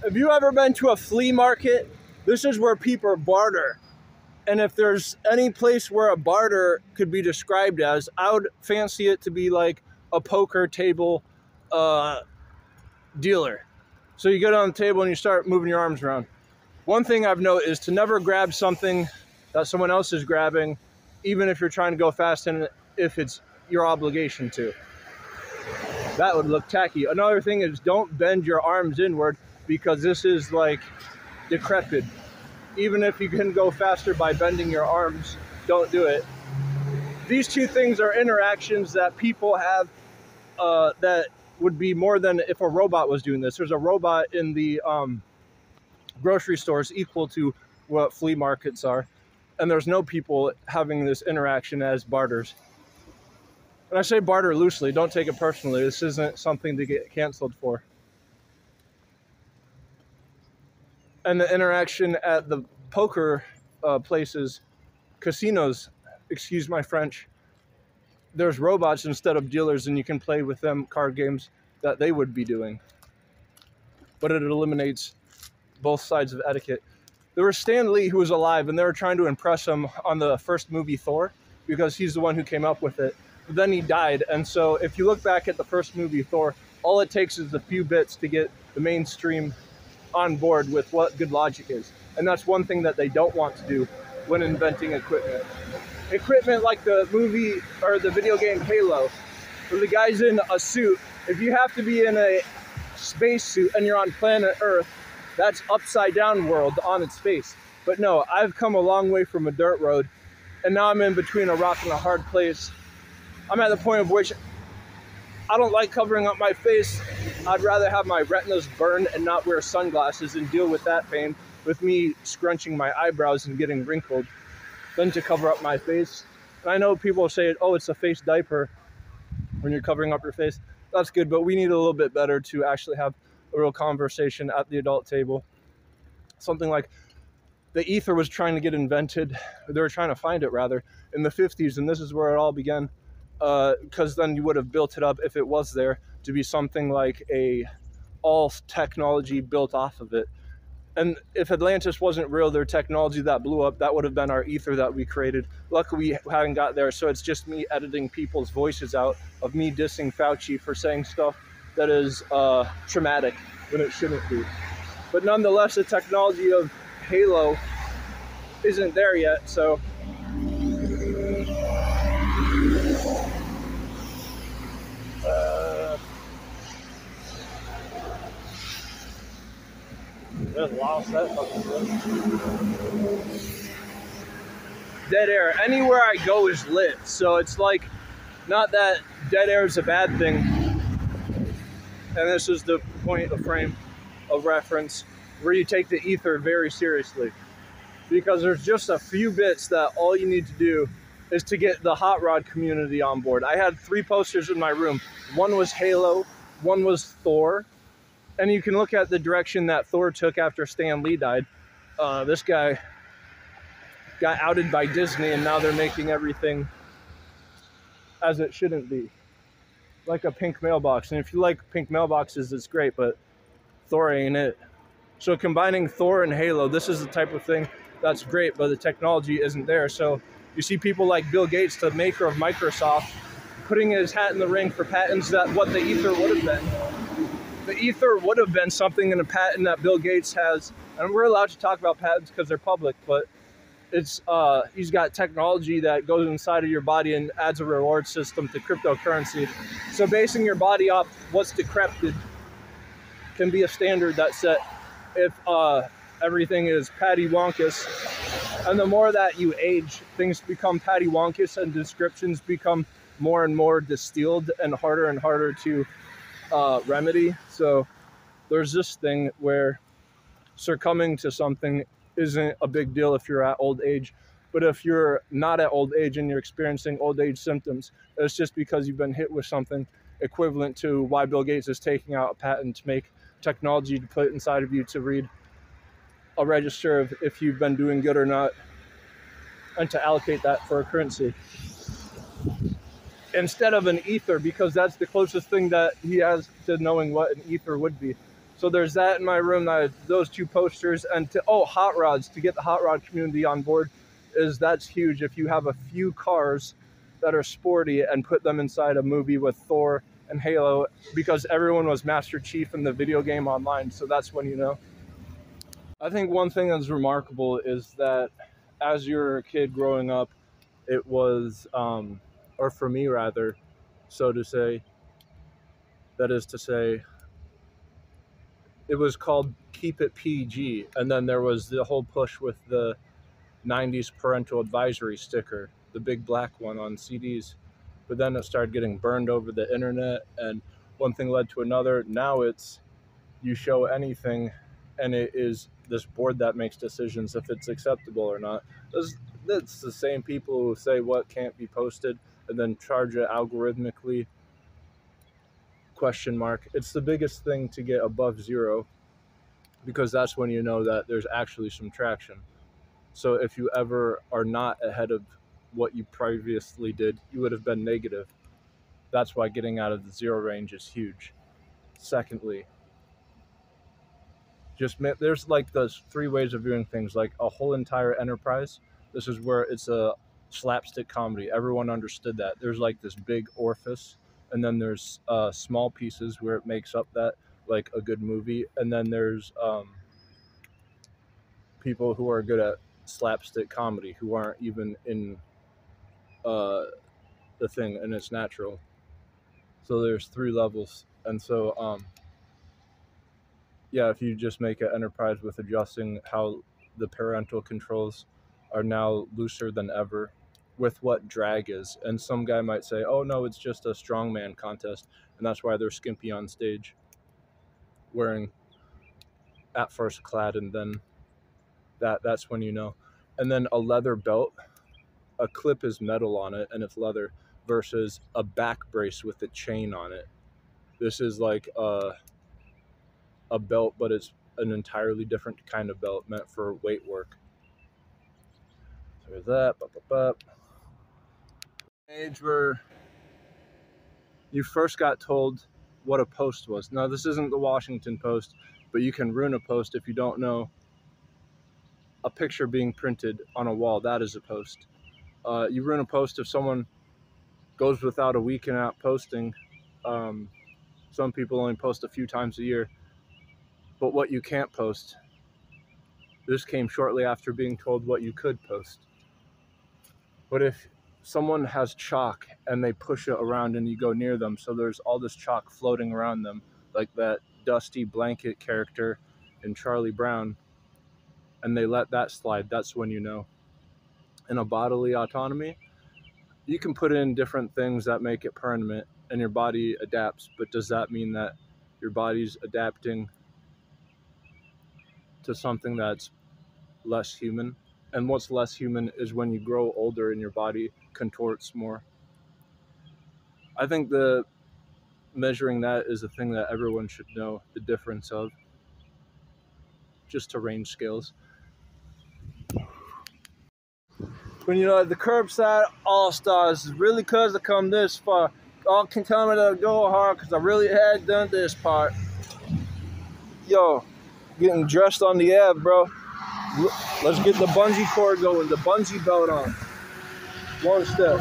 Have you ever been to a flea market? This is where people barter. And if there's any place where a barter could be described as, I would fancy it to be like a poker table dealer. So you get on the table and you start moving your arms around. One thing I've noticed is to never grab something that someone else is grabbing, even if you're trying to go fast and if it's your obligation to. That would look tacky. Another thing is don't bend your arms inward because this is like decrepit. Even if you can go faster by bending your arms, don't do it. These two things are interactions that people have that would be more than if a robot was doing this. There's a robot in the grocery stores equal to what flea markets are. And there's no people having this interaction as barters. And I say barter loosely, don't take it personally. This isn't something to get canceled for. And the interaction at the poker places, casinos, excuse my French, there's robots instead of dealers, and you can play with them card games that they would be doing. But it eliminates both sides of etiquette. There was Stan Lee, who was alive, and they were trying to impress him on the first movie, Thor, because he's the one who came up with it. But then he died, and so if you look back at the first movie, Thor, all it takes is a few bits to get the mainstream on board with what good logic is. And that's one thing that they don't want to do when inventing equipment. Equipment like the movie or the video game Halo, where the guy's in a suit. If you have to be in a spacesuit and you're on planet Earth, that's upside down world on its face. But no, I've come a long way from a dirt road, and now I'm in between a rock and a hard place. I'm at the point of which I don't like covering up my face. I'd rather have my retinas burned and not wear sunglasses and deal with that pain with me scrunching my eyebrows and getting wrinkled than to cover up my face. And I know people say, oh, it's a face diaper when you're covering up your face. That's good, but we need a little bit better to actually have a real conversation at the adult table. Something like the ether was trying to get invented. They were trying to find it, rather, in the 50s, and this is where it all began. Because then you would have built it up, if it was there, to be something like all technology built off of it. And if Atlantis wasn't real, their technology that blew up, that would have been our ether that we created. Luckily, we haven't got there, so it's just me editing people's voices out of me dissing Fauci for saying stuff that is traumatic when it shouldn't be. But nonetheless, the technology of Halo isn't there yet, so just lost that fucking thing. Dead air. Anywhere I go is lit. So it's like, not that dead air is a bad thing. And this is the point of frame of reference where you take the ether very seriously. Because there's just a few bits that all you need to do is to get the hot rod community on board. I had 3 posters in my room. One was Halo, one was Thor. And you can look at the direction that Thor took after Stan Lee died. This guy got outed by Disney, and now they're making everything as it shouldn't be. Like a pink mailbox. And if you like pink mailboxes, it's great, but Thor ain't it. So combining Thor and Halo, this is the type of thing that's great, but the technology isn't there. So you see people like Bill Gates, the maker of Microsoft, putting his hat in the ring for patents that what the ether would have been. The ether would have been something in a patent that Bill Gates has, and we're allowed to talk about patents because they're public, but it's he's got technology that goes inside of your body and adds a reward system to cryptocurrency. So basing your body off what's decrepit can be a standard that's set if everything is patty wonkus. And the more that you age, things become patty wonkus and descriptions become more and more distilled and harder to remedy. So there's this thing where succumbing to something isn't a big deal if you're at old age, but if you're not at old age and you're experiencing old age symptoms, it's just because you've been hit with something equivalent to why Bill Gates is taking out a patent to make technology to put inside of you to read a register of if you've been doing good or not, and to allocate that for a currency instead of an ether, because that's the closest thing that he has to knowing what an ether would be. So there's that in my room, those two posters, and hot rods, to get the hot rod community on board, that's huge. If you have a few cars that are sporty and put them inside a movie with Thor and Halo, because everyone was Master Chief in the video game online, so that's when you know. I think one thing that's remarkable is that as you're a kid growing up, it was, or for me rather, so to say, that is to say, it was called Keep It PG, and then there was the whole push with the 90s parental advisory sticker, the big black one on CDs. But then it started getting burned over the internet, and one thing led to another. Now it's, you show anything and it is this board that makes decisions if it's acceptable or not. It's the same people who say what can't be posted and then charge it algorithmically, ? It's the biggest thing to get above 0, because that's when you know that there's actually some traction. So if you ever are not ahead of what you previously did, you would have been negative. That's why getting out of the 0 range is huge. Secondly, there's like those 3 ways of doing things, like a whole entire enterprise. This is where it's a slapstick comedy. Everyone understood that. There's like this big orifice, and then there's small pieces where it makes up that, like a good movie. And then there's people who are good at slapstick comedy who aren't even in the thing, and it's natural. So there's 3 levels. And so yeah, if you just make an enterprise with adjusting how the parental controls are now looser than ever with what drag is. And some guy might say, oh no, it's just a strongman contest, and that's why they're skimpy on stage, wearing at first clad, and then that's when you know. And then a leather belt, a clip is metal on it and it's leather, versus a back brace with a chain on it. This is like a belt, but it's an entirely different kind of belt meant for weight work. So there's that. Age where you first got told what a post was. Now, this isn't the Washington Post, but you can ruin a post if you don't know. A picture being printed on a wall, that is a post. You ruin a post if someone goes without a week and out posting. Some people only post a few times a year. But what you can't post, this came shortly after being told what you could post. But if someone has chalk and they push it around and you go near them, so there's all this chalk floating around them, like that dusty blanket character in Charlie Brown, and they let that slide, that's when you know. In a bodily autonomy, you can put in different things that make it permanent and your body adapts, but does that mean that your body's adapting to something that's less human? And what's less human is when you grow older and your body contorts more. I think the measuring that is a thing that everyone should know the difference of, just to range scales. When you know at the Curbside All-Stars, it's really cause I come this far. All can tell me that I go hard cause I really had done this part. Yo, getting dressed on the ab, bro. Let's get the bungee cord going, the bungee belt on. One step.